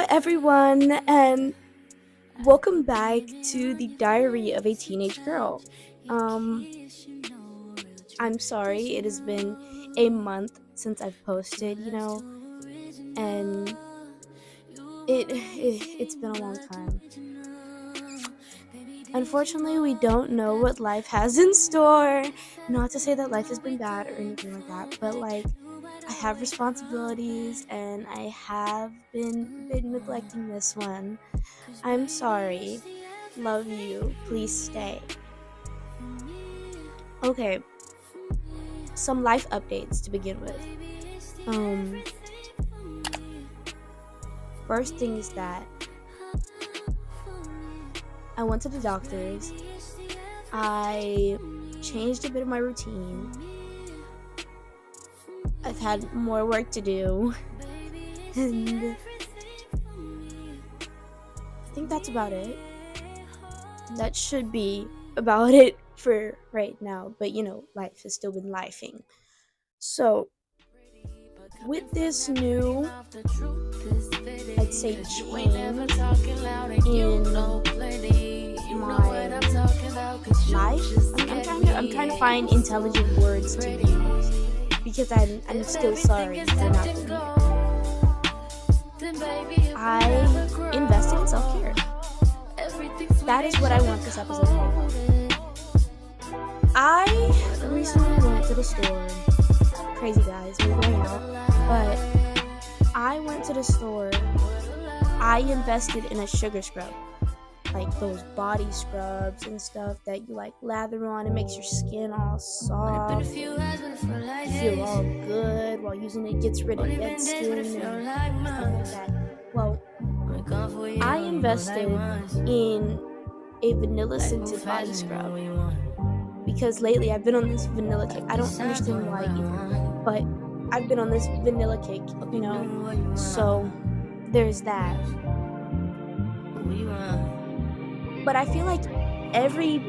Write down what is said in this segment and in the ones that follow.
everyone, and welcome back to the Diary of a Teenage Girl. Um, I'm sorry, it has been a month since I've posted, and it's been a long time. Unfortunately, we don't know what life has in store. Not to say that life has been bad or anything like that, but I have responsibilities and I have been neglecting this one. I'm sorry. Love you. Please stay. Okay. Some life updates to begin with. First thing is that I went to the doctors. I changed a bit of my routine. I've had more work to do. And I think that's about it. That should be about it for right now. But life has still been lifing. So, with this new, I'd say, change in my life, I'm trying to find intelligent words to use because I'm still sorry for not doing it. I invested in self-care. That is what I want this episode to be about. I recently went to the store. Crazy guys, we're going out. But I went to the store. I invested in a sugar scrub. Like those body scrubs and stuff that you lather on. It makes your skin all soft. You feel all good while using it. Gets rid of dead skin and stuff like that. Well, I invested in a vanilla scented body scrub because lately I've been on this vanilla kick. I don't understand why either, but I've been on this vanilla kick, so there's that. But I feel like every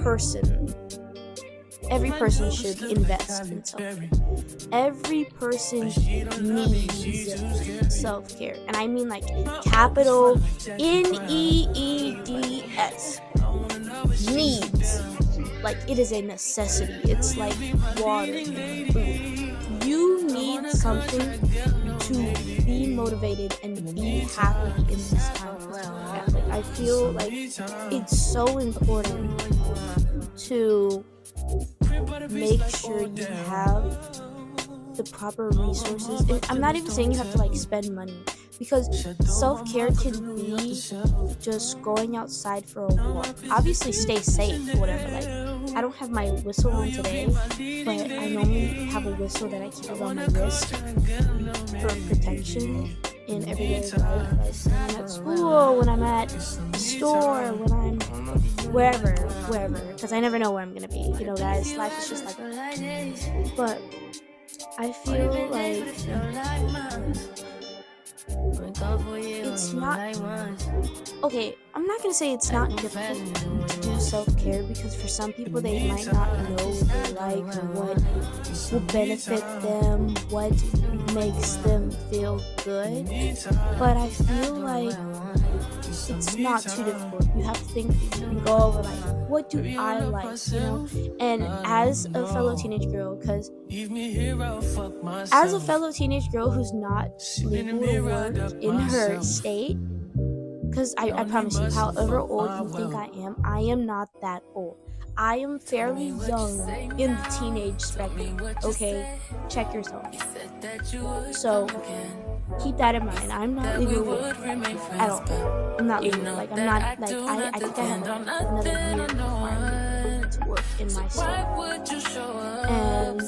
person should invest in self-care. Every person needs self-care. And I mean capital NEEDS. Needs. It is a necessity. It's like water and food. You need something to be motivated and be happy in this time. I feel like it's so important to make sure you have the proper resources. And I'm not even saying you have to spend money, because self-care can be just going outside for a walk. Obviously stay safe or whatever. I don't have my whistle on today, but I normally have a whistle that I keep around my wrist for protection in everyday life. When I'm at school, when I'm at the store, when I'm wherever, because I never know where I'm gonna be. Guys, life is just like that. But I feel like it's not okay. I'm not gonna say it's not difficult to do self-care, because for some people they might not know what they like, or what will benefit them, what makes them feel good. But I feel like it's not too difficult. You have to think and go over what do I like, And as a fellow teenage girl, who's not legal to work in her state, because I promise you, however old you think I am not that old. I am fairly young in the teenage spectrum, okay? Check yourself. So, keep that in mind. I'm not legal to work at all. I'm not legal. I think I have another year requirement to work in my state. And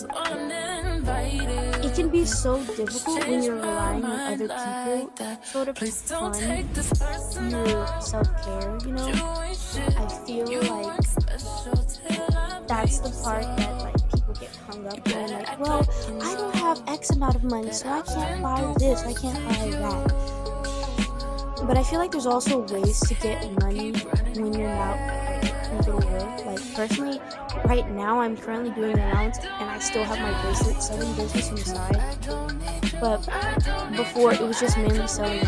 it can be so difficult when you're relying on other people sort of fund your self-care, I feel like that's the part that people get hung up on. Well, I don't have X amount of money, so I can't buy this, I can't buy that. But I feel like there's also ways to get money when you're not legal to work. Personally, right now I'm currently doing an allowance and I still have my bracelet selling business on the side. But before, it was just mainly selling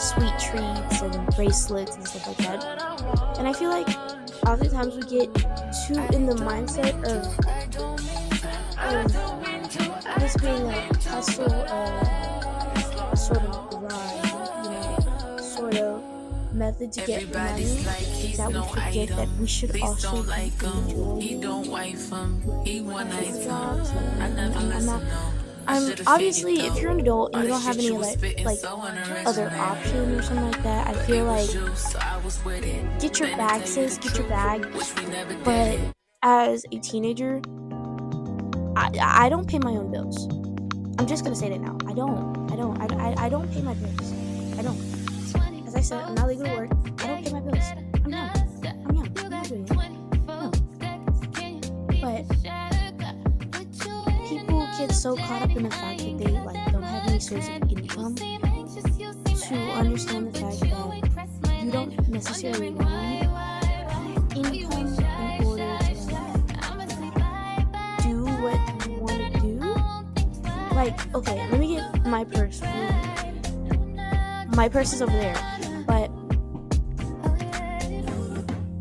sweet treats and bracelets and stuff like that. And I feel like oftentimes we get too in the mindset of this being a hustle, sort of grind, sort of method to get money, that we forget that we should also I'm obviously, if you're an adult and you don't have any other option or something like that, I feel like get your bag, sis, get your bag. But as a teenager, I don't pay my own bills. I'm just gonna say that now. I don't pay my bills. I don't. As I said, I'm not legal to work. I don't pay my bills. I'm young. I'm not doing it. No. But people get so caught up in the fact that they don't have any source of income to understand the fact that you don't necessarily need income in order to do what you want to do. Okay, let me get my purse. My purse is over there. But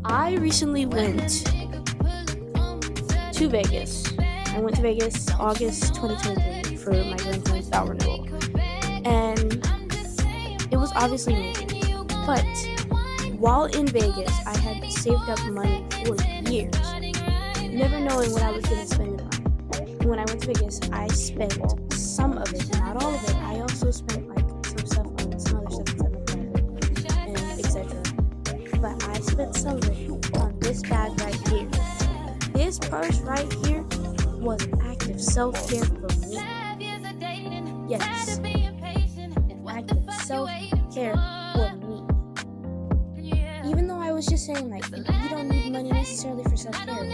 I recently went to Vegas. I went to Vegas August 2023 for my grandparents' vow renewal. And it was obviously amazing. But while in Vegas, I had saved up money for years, never knowing what I was going to spend it on. When I went to Vegas, I spent some of it, not all of it. I also spent some stuff on some other stuff inside my car, and etc. But I spent some of it on this bag right here. This purse right here was an act of self-care for me. Yes, an act of self-care for me. Even though I was just saying you don't need money necessarily for self-care.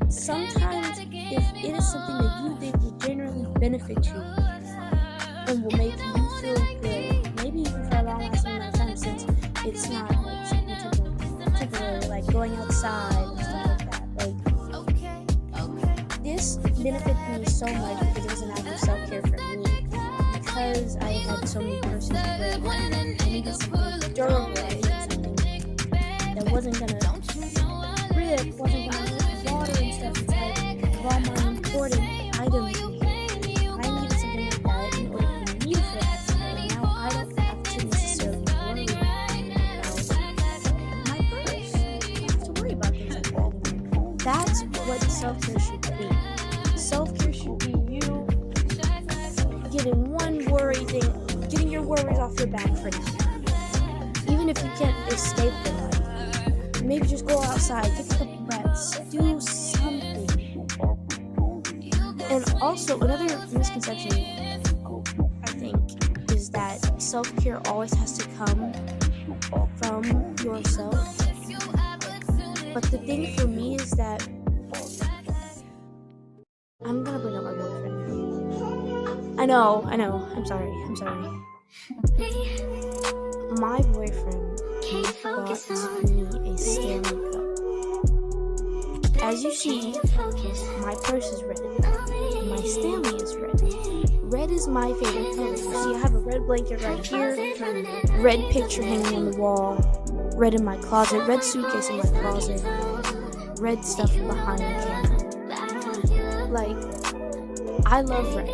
Sometimes if it is something that you think will generally benefit you and will make you feel good, maybe even for a long lasting amount of time, since it's not temporary, going outside and stuff like that. This benefited me so much because it was an act of self-care for me. Because I had so many purses break, I needed something durable, I needed something that wasn't gonna rip, wasn't gonna water and stuff inside of all my important items. I needed something like that in order for me to feel happy. And now I don't have to necessarily worry about my purse. I don't have to worry about things like that. That's what self-care should be. Self-care should be you getting getting your worries off your back for now. Even if you can't escape them, maybe just go outside, take a couple breaths, do something. And also, another misconception, I think, is that self-care always has to come from yourself. But the thing for me is that I'm gonna bring up my boyfriend. I know, I'm sorry. My boyfriend bought me a Stanley Cup. As you see, my purse is red, and my Stanley is red. Red is my favorite color. You see, I have a red blanket right here, red picture hanging on the wall, red in my closet, red suitcase in my closet, red stuff behind the camera. I love red.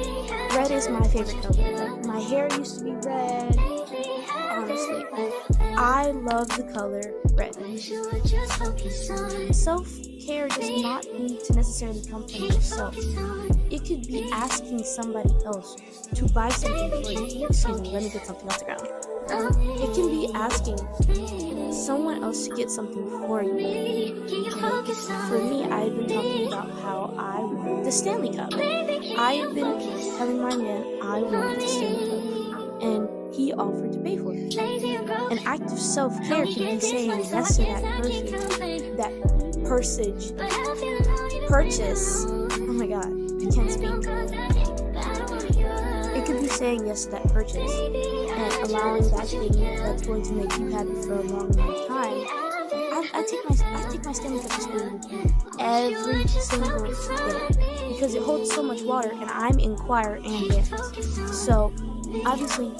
Red is my favorite color. My hair used to be red. Honestly, I love the color red. Self-care does not need to necessarily come from yourself. It could be asking somebody else to buy something for you. Excuse me, let me get something off the ground. It can be asking someone else to get something for you. For me, I've been talking about how I want the Stanley Cup. I've been telling my man I want the Stanley Cup, and he offered to pay for it. An act of self-care can be saying yes to purchase. Oh my god, I can't speak. It could be saying yes to that purchase and allowing that thing that's going to make you happy for a long time. I take my Stanley Cup to school every single day because it holds so much water, and I'm in choir and dance. So obviously,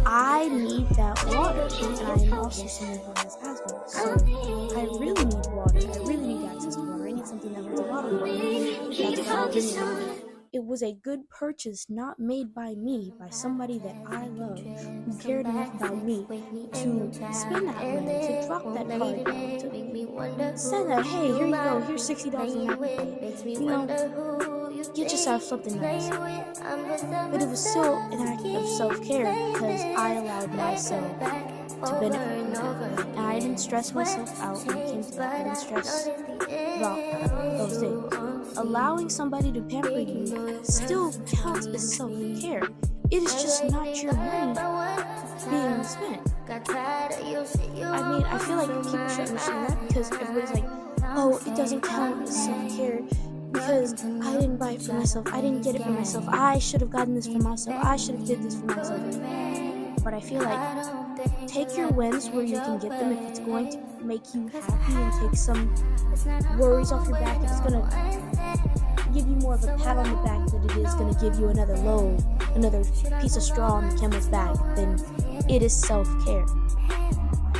I need that water, and I am also someone who has asthma, so I really need water. I really need access to water. I need something that holds a lot of water. That's what I'm drinking. It was a good purchase, not made by me, by somebody that I love, who cared enough about me to spend that money, to drop that card down, to send that, hey, here you go, here's $60 in Apple Pay. You know, get yourself something nice. But it was still an act of self-care because I allowed myself to benefit from that. And I didn't stress myself out when it came to that. I didn't stress about those things. Allowing somebody to pamper you still counts as self-care. It is just not your money being spent. I mean, I feel like people should understand that because everybody's like, oh, it doesn't count as self-care because I didn't buy it for myself. I didn't get it for myself. I should have gotten this for myself. I should have did this for myself. But I feel like take your wins where you can get them. If it's going to make you happy and take some worries off your back, if it's going to give you more of a pat on the back than it is going to give you another load, another piece of straw in the camel's back, then it is self-care.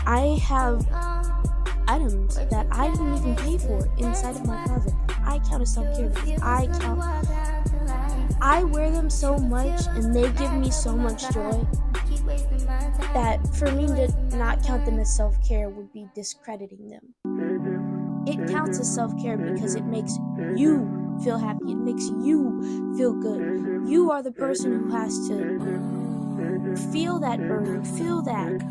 I have items that I didn't even pay for inside of my closet. I count as self-care because I wear them so much and they give me so much joy that for me to not count them as self-care would be discrediting them. It counts as self-care because it makes you feel happy. It makes you feel good. You are the person who has to feel that burden, feel that.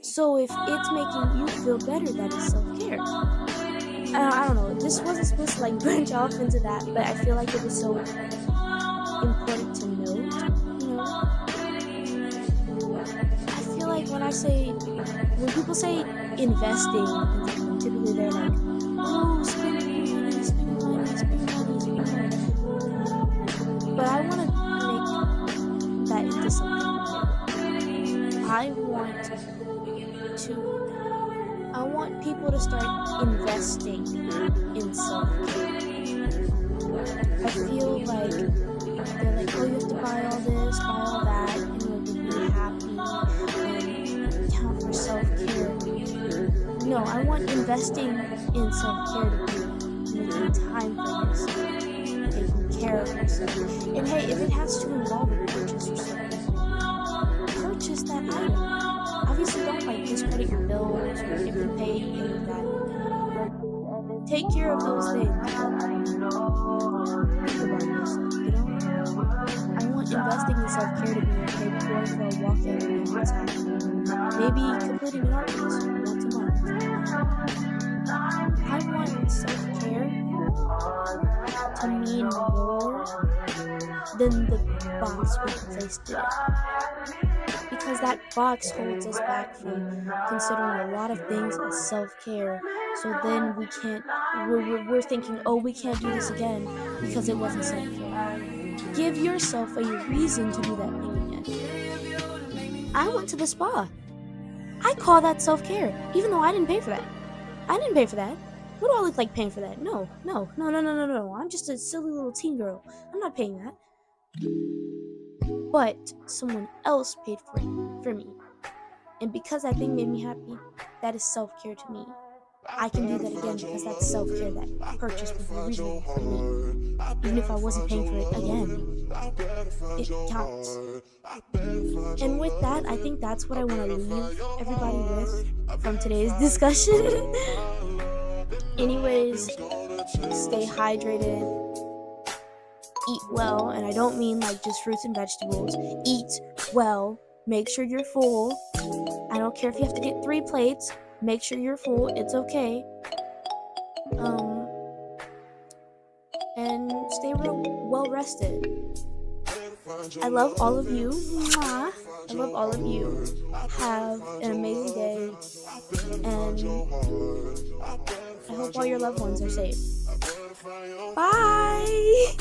So if it's making you feel better, that is self-care. I don't know. This wasn't supposed to branch off into that, but I feel like it was so important to note. You know, I feel like when people say investing, typically they're like, oh, spend money. But I want to make that into something new. I want people to start investing in self-care. I feel like they're like, oh, you have to buy all this, buy all that, in order to be happy and count for self-care. No, I want investing in self-care to be making time for yourself, taking care of yourself. And hey, if it has to involve a purchase or something, purchase that item. Obviously, don't discredit your bills or if you pay any of that. Take care of those things. Think about yourself, you know? I want investing in self-care to be maybe going for a walk every time. Maybe completing an art piece once a month. I want self-care to mean more than the box we placed it in. Because that box holds us back from considering a lot of things as self-care. So then we're thinking, oh, we can't do this again because it wasn't self-care. Give yourself a reason to do that thing again. I went to the spa. I call that self-care, even though I didn't pay for that. I didn't pay for that. What do I look like paying for that? No. I'm just a silly little teen girl. I'm not paying that. But someone else paid for it for me. And because that thing made me happy, that is self-care to me. I can do that again because that's self-care. That purchase was reasonable for me. Even if I wasn't paying for it again, it counts. And with that, I think that's what I want to leave everybody with from today's discussion. Anyways, stay hydrated. Eat well, and I don't mean just fruits and vegetables. Eat well. Make sure you're full. I don't care if you have to get 3 plates. Make sure you're full. It's okay. And stay real well rested. I love all of you. Mwah. I love all of you. Have an amazing day. And I hope all your loved ones are safe. Bye!